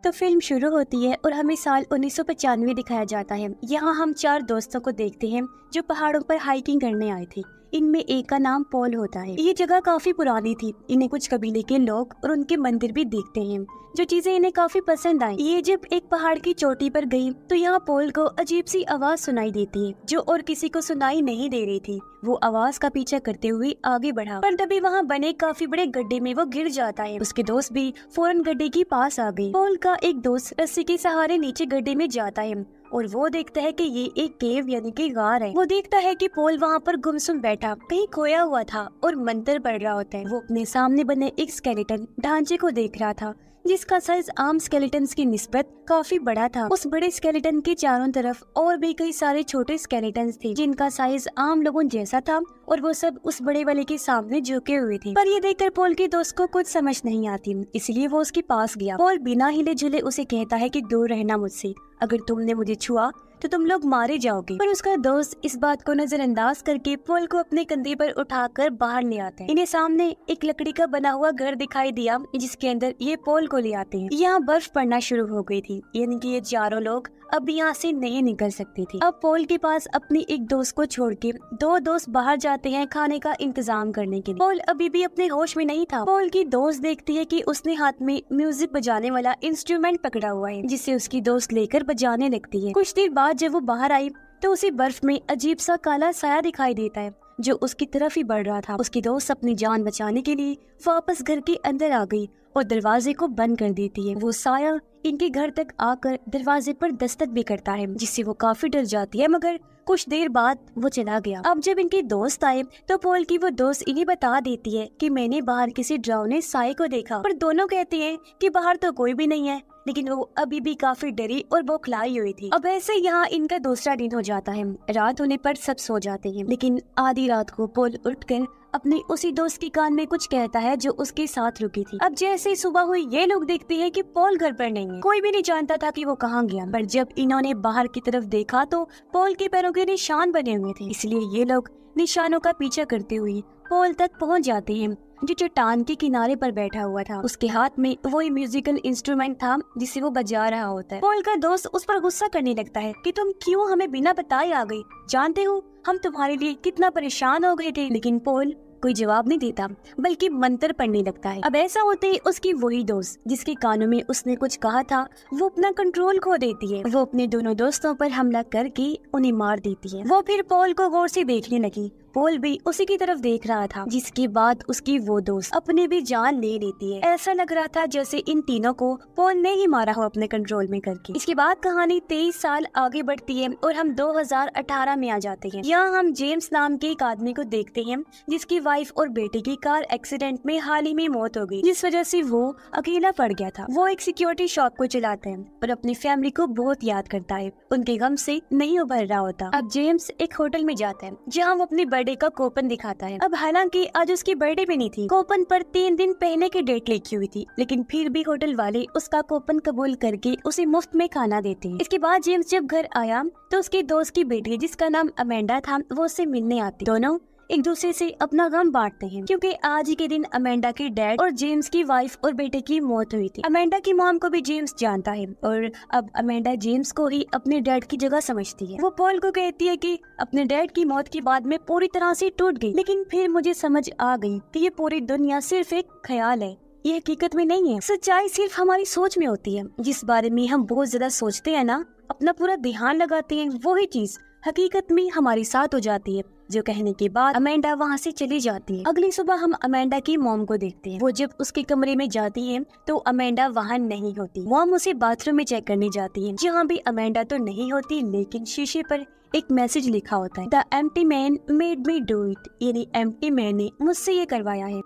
तो फिल्म शुरू होती है और हमें साल 1995 दिखाया जाता है। यहाँ हम 4 दोस्तों को देखते हैं जो पहाड़ों पर हाइकिंग करने आए थे। इनमें एक का नाम पॉल होता है। ये जगह काफी पुरानी थी। इन्हें कुछ कबीले के लोग और उनके मंदिर भी देखते हैं, जो चीजें इन्हें काफी पसंद आई। ये जब एक पहाड़ की चोटी पर गई तो यहाँ पॉल को अजीब सी आवाज सुनाई देती है, जो और किसी को सुनाई नहीं दे रही थी। वो आवाज का पीछा करते हुए आगे बढ़ा, पर तभी वहाँ बने काफी बड़े गड्ढे में वो गिर जाता है। उसके दोस्त भी फौरन गड्ढे के पास आ गए। पॉल का एक दोस्त रस्सी के सहारे नीचे गड्ढे में जाता है और वो देखता है कि ये एक केव यानी कि गार है। वो देखता है कि पॉल वहाँ पर गुमसुम बैठा कहीं खोया हुआ था और मंत्र पढ़ रहा होता है। वो अपने सामने बने एक स्केलेटन ढांचे को देख रहा था, जिसका साइज आम स्केलेटन्स की निस्बत काफी बड़ा था। उस बड़े स्केलेटन के चारों तरफ और भी कई सारे छोटे स्केलेटन्स थे, जिनका साइज आम लोगों जैसा था और वो सब उस बड़े वाले के सामने झुके हुए थे। पर ये देखकर पॉल के दोस्त को कुछ समझ नहीं आती, इसलिए वो उसके पास गया। पॉल बिना हिले जुले उसे कहता है कि दूर रहना मुझसे, अगर तुमने मुझे छुआ तो तुम लोग मारे जाओगे। पर उसका दोस्त इस बात को नजरअंदाज करके पॉल को अपने कंधे पर उठाकर बाहर ले आते हैं। इन्हें सामने एक लकड़ी का बना हुआ घर दिखाई दिया, जिसके अंदर ये पॉल को ले आते हैं। यहाँ बर्फ पड़ना शुरू हो गई थी, यानी कि ये चारों लोग अब यहाँ से नहीं निकल सकते थे। अब पॉल के पास अपनी एक दोस्त को छोड़ के 2 दोस्त बाहर जाते हैं खाने का इंतजाम करने के लिए। पॉल अभी भी अपने होश में नहीं था। पॉल की दोस्त देखती है कि उसने हाथ में म्यूजिक बजाने वाला इंस्ट्रूमेंट पकड़ा हुआ है, जिसे उसकी दोस्त लेकर बजाने लगती है। कुछ देर बाद जब वो बाहर आई तो उसे बर्फ में अजीब सा काला साया दिखाई देता है, जो उसकी तरफ ही बढ़ रहा था। उसकी दोस्त अपनी जान बचाने के लिए वापस घर के अंदर आ गई और दरवाजे को बंद कर देती है। वो साया इनके घर तक आकर दरवाजे पर दस्तक भी करता है, जिससे वो काफी डर जाती है, मगर कुछ देर बाद वो चला गया। अब जब इनके दोस्त आए तो पॉल की वो दोस्त इन्हें बता देती है कि मैंने बाहर किसी डरावने साये को देखा। पर दोनों कहते हैं कि बाहर तो कोई भी नहीं है, लेकिन वो अभी भी काफी डरी और बौखलाई हुई थी। अब ऐसे यहाँ इनका दूसरा दिन हो जाता है। रात होने पर सब सो जाते हैं, लेकिन आधी रात को पॉल उठकर अपने उसी दोस्त के कान में कुछ कहता है जो उसके साथ रुकी थी। अब जैसे ही सुबह हुई ये लोग देखते हैं कि पॉल घर पर नहीं है। कोई भी नहीं जानता था कि वो कहाँ गया, पर जब इन्होंने बाहर की तरफ देखा तो पॉल के पैरों के निशान बने हुए थे। इसलिए ये लोग निशानों का पीछा करते हुए पॉल तक पहुँच जाते हैं, जो चट्टान के किनारे पर बैठा हुआ था। उसके हाथ में वही म्यूजिकल इंस्ट्रूमेंट था जिसे वो बजा रहा होता है। पॉल का दोस्त उस पर गुस्सा करने लगता है कि तुम क्यों हमें बिना बताए आ गई, जानते हो हम तुम्हारे लिए कितना परेशान हो गए थे। लेकिन पॉल कोई जवाब नहीं देता, बल्कि मंत्र पढ़ने लगता है। अब ऐसा होते ही उसकी वही दोस्त जिसके कानों में उसने कुछ कहा था, वो अपना कंट्रोल खो देती है। वो अपने दोनों दोस्तों पर हमला करके उन्हें मार देती है। वो फिर पॉल को गौर से देखने लगी। पॉल भी उसी की तरफ देख रहा था, जिसके बाद उसकी वो दोस्त अपनी भी जान ले लेती है। ऐसा लग रहा था जैसे इन तीनों को पॉल ने ही मारा हो अपने कंट्रोल में करके। इसके बाद कहानी 23 साल आगे बढ़ती है और हम 2018 में आ जाते हैं। यहाँ हम जेम्स नाम के एक आदमी को देखते हैं, जिसकी वाइफ और बेटे की कार एक्सीडेंट में हाल ही में मौत हो गई, जिस वजह से वो अकेला पड़ गया था। वो एक सिक्योरिटी शॉप को चलाता है और अपनी फैमिली को बहुत याद करता है, उनके गम से नहीं उभर रहा होता। अब जेम्स एक होटल में जाता है, जहाँ वो अपनी बर्थडे का कूपन दिखाता है। अब हालांकि आज उसकी बर्थडे भी नहीं थी, कूपन पर 3 दिन पहले की डेट लिखी हुई थी, लेकिन फिर भी होटल वाले उसका कूपन कबूल करके उसे मुफ्त में खाना देते हैं। इसके बाद जेम्स जब घर आया तो उसके दोस्त की बेटी, जिसका नाम अमेंडा था, वो उससे मिलने आती। दोनों एक दूसरे से अपना गम बांटते हैं, क्योंकि आज ही के दिन अमेंडा के डैड और जेम्स की वाइफ और बेटे की मौत हुई थी। अमेंडा की मॉम को भी जेम्स जानता है और अब अमेंडा जेम्स को ही अपने डैड की जगह समझती है। वो पॉल को कहती है कि अपने डैड की मौत के बाद मैं पूरी तरह से टूट गई, लेकिन फिर मुझे समझ आ गई कि ये पूरी दुनिया सिर्फ एक ख्याल है, ये हकीकत में नहीं है। सच्चाई सिर्फ हमारी सोच में होती है। जिस बारे में हम बहुत ज्यादा सोचते हैं ना, अपना पूरा ध्यान लगाते हैं, वही चीज हकीकत में हमारे साथ हो जाती है। जो कहने के बाद अमेंडा वहाँ से चली जाती है। अगली सुबह हम अमेंडा की मॉम को देखते हैं। वो जब उसके कमरे में जाती है तो अमेंडा वहाँ नहीं होती। मॉम उसे बाथरूम में चेक करने जाती है, जहाँ भी अमेंडा तो नहीं होती, लेकिन शीशे पर एक मैसेज लिखा होता है, the empty man made me do it, यानी एम्प्टी मैन ने मुझसे ये करवाया है।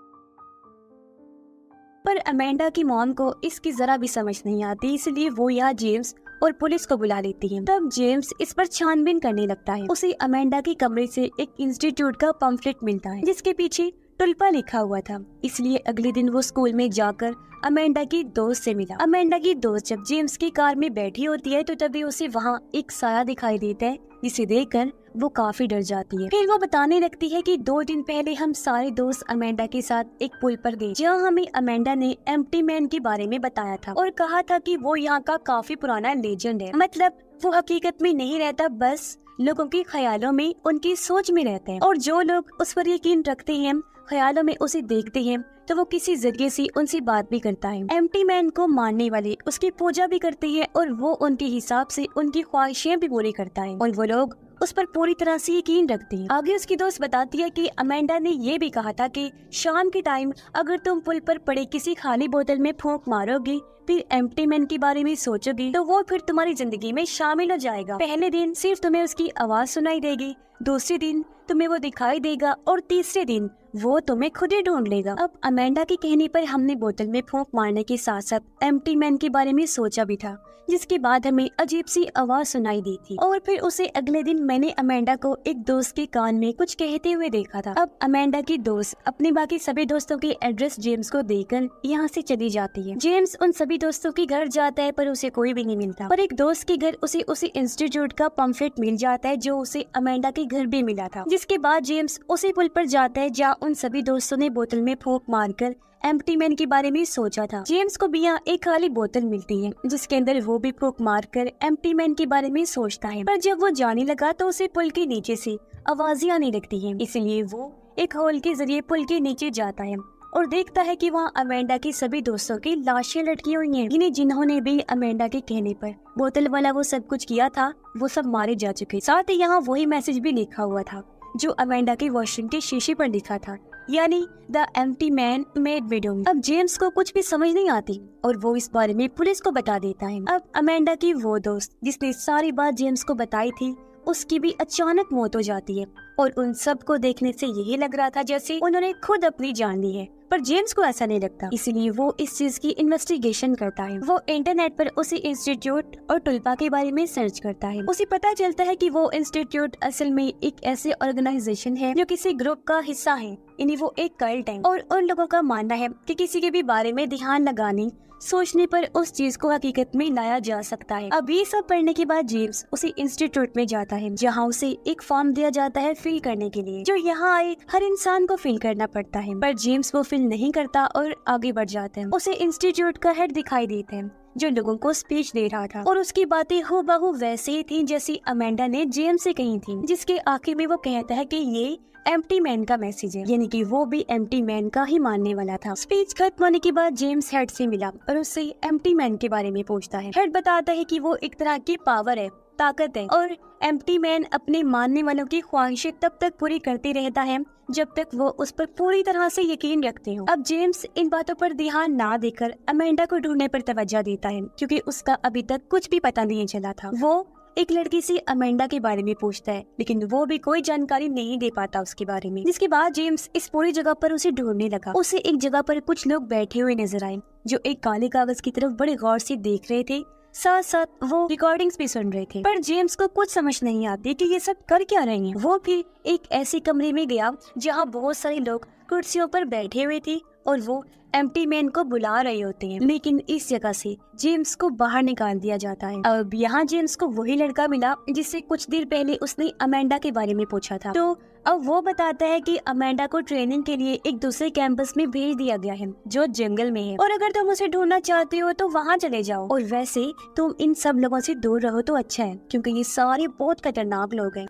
पर अमेंडा की मॉम को इसकी जरा भी समझ नहीं आती, इसलिए वो यहाँ जेम्स और पुलिस को बुला लेती है। तब जेम्स इस पर छानबीन करने लगता है। उसे अमेंडा के कमरे से एक इंस्टीट्यूट का पम्फलेट मिलता है, जिसके पीछे टुल्पा लिखा हुआ था। इसलिए अगले दिन वो स्कूल में जाकर अमेंडा की दोस्त से मिला। अमेंडा की दोस्त जब जेम्स की कार में बैठी होती है तो तभी उसे वहाँ एक साया दिखाई देता है, जिसे देखकर वो काफी डर जाती है। फिर वो बताने लगती है कि 2 दिन पहले हम सारे दोस्त अमेंडा के साथ एक पुल पर गए, जहाँ हमें अमेंडा ने एम्प्टी मैन के बारे में बताया था और कहा था कि वो यहाँ का काफी पुराना लेजेंड है। मतलब वो हकीकत में नहीं रहता, बस लोगों के ख्यालों में, उनकी सोच में रहते हैं, और जो लोग उस पर यकीन रखते हैं, ख्यालों में उसे देखते हैं, तो वो किसी जरिए से उनसे बात भी करता है। एम्प्टी मैन को मानने वाले उसकी पूजा भी करते हैं और वो उनके हिसाब से उनकी ख्वाहिशें भी पूरी करता है और वो लोग उस पर पूरी तरह से यकीन रखते हैं। आगे उसकी दोस्त बताती है कि अमेंडा ने ये भी कहा था कि शाम के टाइम अगर तुम पुल पर पड़े किसी खाली बोतल में फूंक मारोगी, फिर एम्प्टी मैन के बारे में सोचोगी, तो वो फिर तुम्हारी जिंदगी में शामिल हो जाएगा। पहले दिन सिर्फ तुम्हें उसकी आवाज सुनाई देगी, दूसरे दिन तुम्हें वो दिखाई देगा और तीसरे दिन वो तुम्हें खुद ही ढूंढ लेगा। अब अमेंडा के कहने पर हमने बोतल में फूंक मारने के साथ साथ एम्प्टी मैन के बारे में सोचा भी था, जिसके बाद हमें अजीब सी आवाज सुनाई दी थी। और फिर उसे अगले दिन मैंने अमेंडा को एक दोस्त के कान में कुछ कहते हुए देखा था। अब अमेंडा की दोस्त अपने बाकी सभी दोस्तों के एड्रेस जेम्स को देकर यहाँ से चली जाती है। जेम्स उन सभी दोस्तों के घर जाता है पर उसे कोई भी नहीं मिलता, पर एक दोस्त के घर उसे इंस्टीट्यूट का पम्फलेट मिल जाता है जो उसे अमेंडा के घर भी मिला था। जिसके बाद जेम्स उसी पुल पर जाता है जहाँ उन सभी दोस्तों ने बोतल में फूंक मारकर एम्प्टी मैन के बारे में सोचा था। जेम्स को भी यहाँ एक खाली बोतल मिलती है जिसके अंदर वो भी फूंक मारकर एम्प्टी मैन के बारे में सोचता है, पर जब वो जाने लगा तो उसे पुल के नीचे से आवाजें आने लगती हैं। इसलिए वो एक होल के जरिए पुल के नीचे जाता है और देखता है कि वहाँ अमेंडा की सभी दोस्तों की लाशें लटकी हुई हैं, यानी जिन्होंने भी अमेंडा के कहने पर बोतल वाला वो सब कुछ किया था, वो सब मारे जा चुके। साथ ही यहाँ वही मैसेज भी लिखा हुआ था जो अमेंडा के वॉशरूम के शीशे पर लिखा था, यानी the empty man made window. अब जेम्स को कुछ भी समझ नहीं आती और वो इस बारे में पुलिस को बता देता है। अब अमेंडा की वो दोस्त जिसने सारी बात जेम्स को बताई थी, उसकी भी अचानक मौत हो जाती है और उन सब को देखने से यही लग रहा था जैसे उन्होंने खुद अपनी जान ली है, पर जेम्स को ऐसा नहीं लगता। इसलिए वो इस चीज की इन्वेस्टिगेशन करता है। वो इंटरनेट पर उसी इंस्टीट्यूट और टुल्पा के बारे में सर्च करता है। उसे पता चलता है कि वो इंस्टीट्यूट असल में एक ऐसे ऑर्गेनाइजेशन है जो किसी ग्रुप का हिस्सा है, यानी वो एक कल्ट है और उन लोगों का मानना है कि किसी के भी बारे में ध्यान लगाने सोचने पर उस चीज को हकीकत में लाया जा सकता है। अब ये सब पढ़ने के बाद जेम्स उसी इंस्टीट्यूट में जाता है जहाँ उसे एक फॉर्म दिया जाता है फिल करने के लिए, जो यहाँ आए हर इंसान को फिल करना पड़ता है, पर जेम्स वो फिल नहीं करता और आगे बढ़ जाता है। उसे इंस्टीट्यूट का हेड दिखाई देता है जो लोगों को स्पीच दे रहा था और उसकी बातें हूबहू वैसे ही थी जैसी अमेंडा ने जेम्स से कही थी, जिसके आखिर में वो कहता है कि ये एम्प्टी मैन का मैसेज है, यानी कि वो भी एम्प्टी मैन का ही मानने वाला था। स्पीच खत्म होने के बाद जेम्स हेड से मिला और उससे एम्प्टी मैन के बारे में पूछता है। हेड बताता है कि वो एक तरह की पावर है, ताकत है, और एम्प्टी मैन अपने मानने वालों की ख्वाहिशें तब तक पूरी करते रहता है जब तक वो उस पर पूरी तरह से यकीन रखते हो। अब जेम्स इन बातों पर ध्यान ना देकर अमेंडा को ढूंढने पर तवज्जो देता है क्योंकि उसका अभी तक कुछ भी पता नहीं चला था। वो एक लड़की से अमेंडा के बारे में पूछता है लेकिन वो भी कोई जानकारी नहीं दे पाता उसके बारे में। जिसके बाद जेम्स इस पूरी जगह पर उसे ढूंढने लगा। उसे एक जगह पर कुछ लोग बैठे हुए नजर आए जो एक काले कागज की तरफ बड़े गौर से देख रहे थे, साथ साथ वो रिकॉर्डिंग्स भी सुन रहे थे, पर जेम्स को कुछ समझ नहीं आती कि ये सब कर क्या रहे हैं। वो फिर एक ऐसे कमरे में गया जहाँ बहुत सारे लोग कुर्सियों पर बैठे हुए थे और वो एम्प्टी मैन को बुला रहे होते हैं, लेकिन इस जगह से जेम्स को बाहर निकाल दिया जाता है। अब यहाँ जेम्स को वही लड़का मिला जिससे कुछ देर पहले उसने अमेंडा के बारे में पूछा था। तो अब वो बताता है कि अमेंडा को ट्रेनिंग के लिए एक दूसरे कैंपस में भेज दिया गया है जो जंगल में है, और अगर तुम उसे ढूंढना चाहते हो तो वहाँ चले जाओ, और वैसे तुम इन सब लोगों से दूर रहो तो अच्छा है क्योंकि ये सारे बहुत खतरनाक लोग हैं।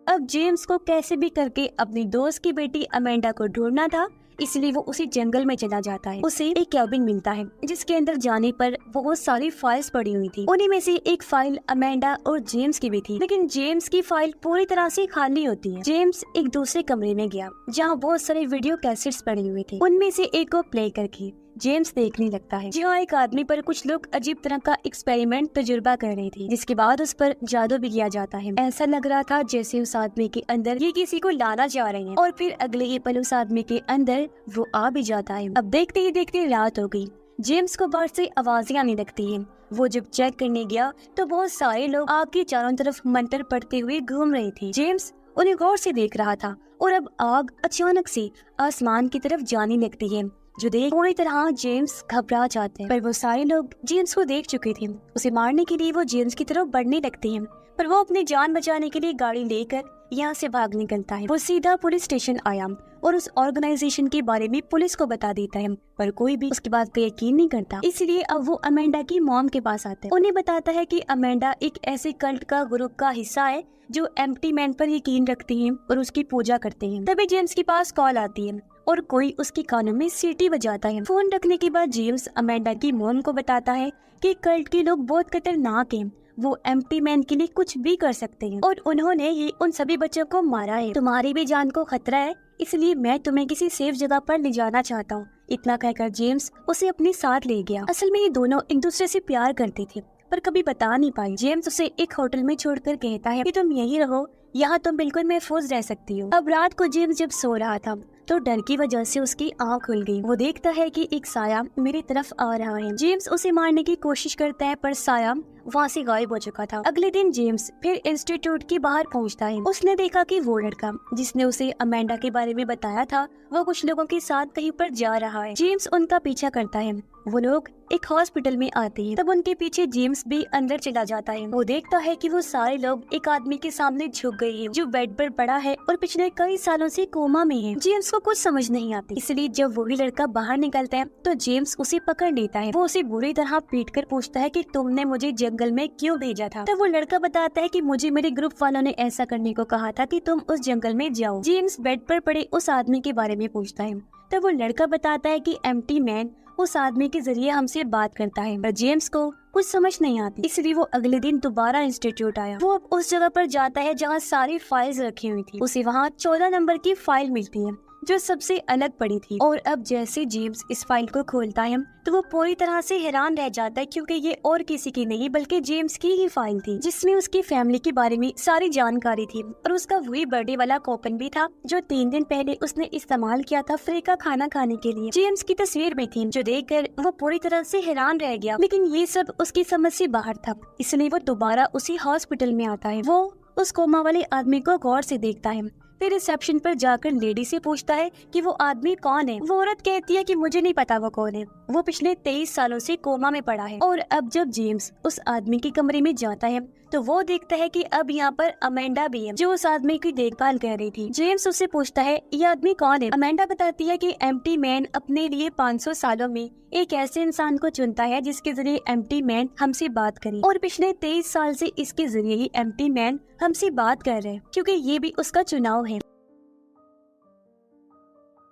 अब जेम्स को कैसे भी करके अपनी दोस्त की बेटी अमेंडा को ढूंढना था, इसलिए वो उसी जंगल में चला जाता है। उसे एक कैबिन मिलता है जिसके अंदर जाने पर बहुत सारी फाइल्स पड़ी हुई थी। उन्हीं में से एक फाइल अमेंडा और जेम्स की भी थी, लेकिन जेम्स की फाइल पूरी तरह से खाली होती है। जेम्स एक दूसरे कमरे में गया जहाँ बहुत सारे वीडियो कैसेट्स पड़े हुए थे। उनमें से एक को प्ले करके जेम्स देखने लगता है जहाँ एक आदमी पर कुछ लोग अजीब तरह का एक्सपेरिमेंट तजुर्बा कर रहे थे, जिसके बाद उस पर जादू भी किया जाता है। ऐसा लग रहा था जैसे उस आदमी के अंदर ये किसी को लाना चाह रहे हैं, और फिर अगले ही पल उस आदमी के अंदर वो आ भी जाता है। अब देखते ही देखते रात हो गई। जेम्स को बाहर से आवाजें आने लगती है। वो जब चेक करने गया तो बहुत सारे लोग आग के चारों तरफ मंत्र पढ़ते हुए घूम रहे थे। जेम्स उन्हें गौर से देख रहा था और अब आग अचानक से आसमान की तरफ जाने लगती है, जो देख पूरी तरह जेम्स घबरा जाते हैं। पर वो सारे लोग जेम्स को देख चुके थे। उसे मारने के लिए वो जेम्स की तरफ बढ़ने लगते हैं, पर वो अपनी जान बचाने के लिए गाड़ी लेकर यहाँ से भाग निकलता है। वो सीधा पुलिस स्टेशन आया और उस ऑर्गेनाइजेशन के बारे में पुलिस को बता देता है, पर कोई भी उसकी बात पे यकीन नहीं करता। इसलिए अब वो अमेंडा की मॉम के पास आता है। उन्हें बताता है कि अमेंडा एक ऐसे कल्ट का ग्रुप का हिस्सा है जो एम्प्टी मैन पर यकीन रखते हैं और उसकी पूजा करते हैं। तभी जेम्स के पास कॉल आती है और कोई उसके कानों में सीटी बजाता है। फोन रखने के बाद जेम्स अमेंडा की मॉम को बताता है कि कल्ट के लोग बहुत खतरनाक हैं, वो एम्प्टी मैन के लिए कुछ भी कर सकते हैं और उन्होंने ही उन सभी बच्चों को मारा है। तुम्हारी भी जान को खतरा है, इसलिए मैं तुम्हें किसी सेफ जगह पर ले जाना चाहता हूँ। इतना कहकर जेम्स उसे अपने साथ ले गया। असल में ये दोनों एक दूसरे से प्यार करते थे, पर कभी बता नहीं पाई। जेम्स उसे एक होटल में छोड़कर कहता है कि तुम यहीं रहो, यहाँ तुम बिल्कुल महफूज रह सकती हो। अब रात को जेम्स जब सो रहा था तो डर की वजह से उसकी आँख खुल गई। वो देखता है कि एक साया मेरी तरफ आ रहा है। जेम्स उसे मारने की कोशिश करता है, पर साया वहाँ से गायब हो चुका था। अगले दिन जेम्स फिर इंस्टीट्यूट के बाहर पहुँचता है। उसने देखा कि वो लड़का जिसने उसे अमेंडा के बारे में बताया था, वो कुछ लोगों के साथ कहीं पर जा रहा है। जेम्स उनका पीछा करता है। वो लोग एक हॉस्पिटल में आते हैं, तब उनके पीछे जेम्स भी अंदर चला जाता है। वो देखता है कि वो सारे लोग एक आदमी के सामने झुक गए हैं, जो बेड पर पड़ा है और पिछले कई सालों से कोमा में है। जेम्स को कुछ समझ नहीं आती, इसलिए जब वही लड़का बाहर निकलता है तो जेम्स उसे पकड़ लेता है। वो उसे बुरी तरह पीट कर पूछता है कि तुमने मुझे जंगल में क्यों भेजा था। तब वो लड़का बताता है कि मुझे मेरे ग्रुप वालों ने ऐसा करने को कहा था कि तुम उस जंगल में जाओ। जेम्स बेड पर पड़े उस आदमी के बारे में पूछता है। तब वो लड़का बताता है कि एम्प्टी मैन उस आदमी के जरिए हमसे बात करता है, पर जेम्स को कुछ समझ नहीं आती, इसलिए वो अगले दिन दोबारा इंस्टीट्यूट आया। वो अब उस जगह पर जाता है जहाँ सारी फाइल्स रखी हुई थी। उसे वहाँ 14 नंबर की फाइल मिलती है जो सबसे अलग पड़ी थी। और अब जैसे जेम्स इस फाइल को खोलता है तो वो पूरी तरह से हैरान रह जाता है, क्योंकि ये और किसी की नहीं बल्कि जेम्स की ही फाइल थी, जिसमें उसकी फैमिली के बारे में सारी जानकारी थी और उसका वही बर्थडे वाला कूपन भी था जो 3 दिन पहले उसने इस्तेमाल किया था फ्री का खाना खाने के लिए। जेम्स की तस्वीर में थी, जो देखकर वो पूरी तरह से हैरान रह गया, लेकिन ये सब उसकी समझ से बाहर था, इसलिए वो दोबारा उसी हॉस्पिटल में आता है। वो उस कोमा वाले आदमी को गौर से देखता है, फिर रिसेप्शन पर जाकर लेडी से पूछता है कि वो आदमी कौन है। वो औरत कहती है कि मुझे नहीं पता वो कौन है, वो पिछले 23 सालों से कोमा में पड़ा है। और अब जब जेम्स उस आदमी के कमरे में जाता है तो वो देखता है कि अब यहाँ पर अमेंडा भी है, जो उस आदमी की देखभाल कर रही थी। जेम्स उससे पूछता है ये आदमी कौन है। अमेंडा बताती है कि एम्प्टी मैन अपने लिए 500 सालों में एक ऐसे इंसान को चुनता है जिसके जरिए एम्प्टी मैन हमसे बात करे, और पिछले 23 साल से इसके जरिए ही एम्प्टी मैन हमसे बात कर रहे हैं, क्योंकि ये भी उसका चुनाव है।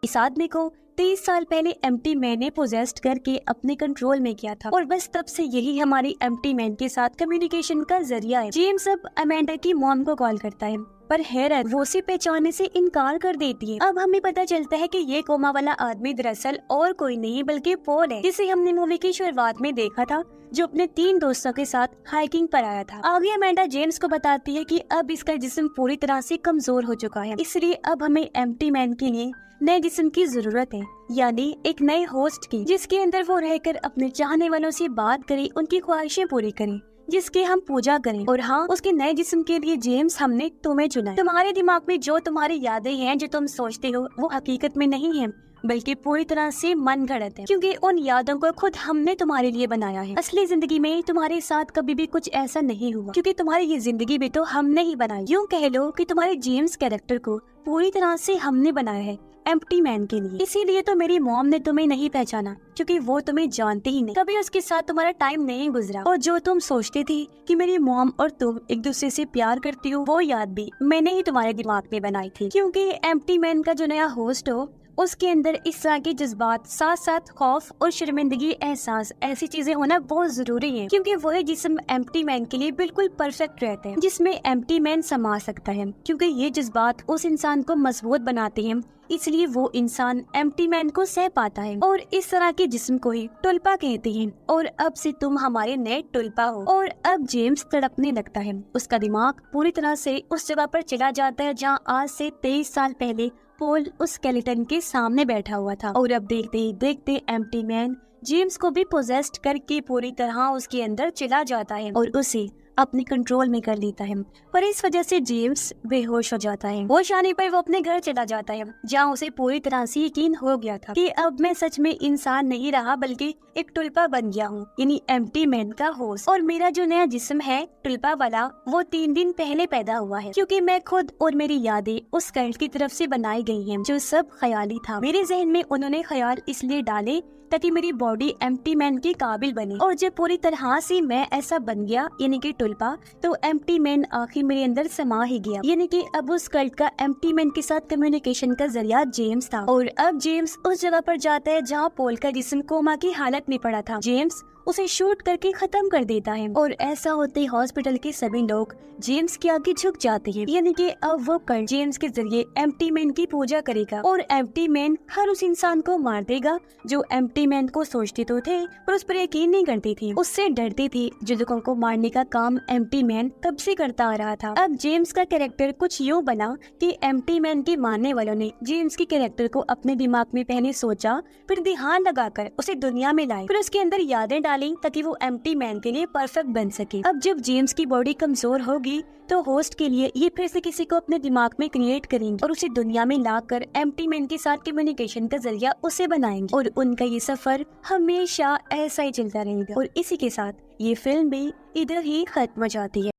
इस आदमी को 23 साल पहले एम्प्टी मैन ने पोजेस्ट करके अपने कंट्रोल में किया था, और बस तब से यही हमारी एम्प्टी मैन के साथ कम्युनिकेशन का जरिया है। जेम्स अब अमेंडा की मॉम को कॉल करता है, पर हैरत वो उसे पहचानने से इनकार कर देती है। अब हमें पता चलता है कि ये कोमा वाला आदमी दरअसल और कोई नहीं बल्कि पॉल है, जिसे हमने मूवी की शुरुआत में देखा था, जो अपने 3 दोस्तों के साथ हाइकिंग पर आया था। आगे अमेंडा जेम्स को बताती है कि अब इसका जिस्म पूरी तरह से कमजोर हो चुका है, इसलिए अब हमें एम्प्टी मैन के लिए नए जिस्म की जरूरत है, यानी एक नए होस्ट की, जिसके अंदर वो रहकर अपने चाहने वालों से बात करे, उनकी ख्वाहिशें पूरी करे, जिसकी हम पूजा करें। और हाँ, उसके नए जिस्म के लिए जेम्स हमने तुम्हें चुना है। तुम्हारे दिमाग में जो तुम्हारी यादें हैं, जो तुम सोचते हो, वो हकीकत में नहीं है, बल्कि पूरी तरह से मन घड़त है, क्योंकि उन यादों को खुद हमने तुम्हारे लिए बनाया है। असली जिंदगी में तुम्हारे साथ कभी भी कुछ ऐसा नहीं हुआ, क्योंकि तुम्हारी ये जिंदगी भी तो हमने ही बनाई। यूँ कह लो कि तुम्हारे जेम्स कैरेक्टर को पूरी तरह से हमने बनाया है एम्प्टी मैन के लिए। इसीलिए तो मेरी मॉम ने तुम्हें नहीं पहचाना, क्योंकि वो तुम्हें जानती ही नहीं, कभी उसके साथ तुम्हारा टाइम नहीं गुजरा। और जो तुम सोचते थे कि मेरी मॉम और तुम एक दूसरे से प्यार करती हो, वो याद भी मैंने ही तुम्हारे दिमाग में बनाई थी, क्योंकि एम्प्टी मैन का जो नया होस्ट हो, उसके अंदर इस तरह के जज्बात, साथ साथ खौफ और शर्मिंदगी, एहसास, ऐसी चीजें होना बहुत जरूरी है, क्योंकि वही जिस्म एम्प्टी मैन के लिए बिल्कुल परफेक्ट रहते हैं, जिसमें एम्प्टी मैन समा सकता है, क्योंकि ये जज्बात उस इंसान को मजबूत बनाते हैं, इसलिए वो इंसान एम्प्टी मैन को सह पाता है। और इस तरह के जिस्म को ही टुल्पा कहते हैं। और अब से तुम हमारे नए टुल्पा हो। और अब जेम्स तड़पने लगता है, उसका दिमाग पूरी तरह से उस जगह पर चला जाता है जहाँ आज से 23 साल पहले पॉल उस स्केलेटन के सामने बैठा हुआ था। और अब देखते ही देखते एम्प्टी मैन जेम्स को भी पोजेस्ट करके पूरी तरह उसके अंदर चला जाता है और उसे अपने कंट्रोल में कर लेता है, पर इस वजह से जेम्स बेहोश हो जाता है। होश आने पर वो अपने घर चला जाता है, जहाँ उसे पूरी तरह से यकीन हो गया था कि अब मैं सच में इंसान नहीं रहा बल्कि एक टुलपा बन गया हूँ, यानी एम्प्टी मैन का होस्ट। और मेरा जो नया जिस्म है टुलपा वाला, वो 3 दिन पहले पैदा हुआ है, क्योंकि मैं खुद और मेरी यादें उस कल्ट की तरफ से बनाई गई हैं, जो सब ख्याली था। मेरे जहन में उन्होंने ख्याल इसलिए डाले ताकि मेरी बॉडी एम्प्टी मैन के काबिल बने, और जब पूरी तरह से मैं ऐसा बन गया यानी कि टुलपा, तो एम्प्टी मैन आखिर मेरे अंदर समा ही गया। यानी कि अब उस कल्ट का एम्प्टी मैन के साथ कम्युनिकेशन का जरिया जेम्स था। और अब जेम्स उस जगह पर जाता है जहाँ पॉल का जिस्म कोमा की हालत में पड़ा था। जेम्स उसे शूट करके खत्म कर देता है, और ऐसा होते ही हॉस्पिटल के सभी लोग जेम्स के आगे झुक जाते हैं। यानी कि अब वो कल जेम्स के जरिए एम्प्टी मैन की पूजा करेगा, और एम्प्टी मैन हर उस इंसान को मार देगा जो एम्प्टी मैन को सोचते तो थे पर उस पर यकीन नहीं करती थी, उससे डरती थी। जो लोगों को मारने का काम एम्प्टी मैन तब से करता आ रहा था। अब जेम्स का कैरेक्टर कुछ यूँ बना कि एम्प्टी मैन के मारने वालों ने जेम्स के कैरेक्टर को अपने दिमाग में पहले सोचा, फिर ध्यान लगाकर उसे दुनिया में लाए, फिर उसके अंदर यादें डाली ताकि वो एम्प्टी मैन के लिए परफेक्ट बन सके। अब जब जेम्स की बॉडी कमजोर होगी तो होस्ट के लिए ये फिर से किसी को अपने दिमाग में क्रिएट करेंगे और उसे दुनिया में लाकर एम्प्टी मैन के साथ कम्युनिकेशन का जरिया उसे बनाएंगे, और उनका ये सफर हमेशा ऐसा ही चलता रहेगा। और इसी के साथ ये फिल्म भी इधर ही खत्म हो जाती है।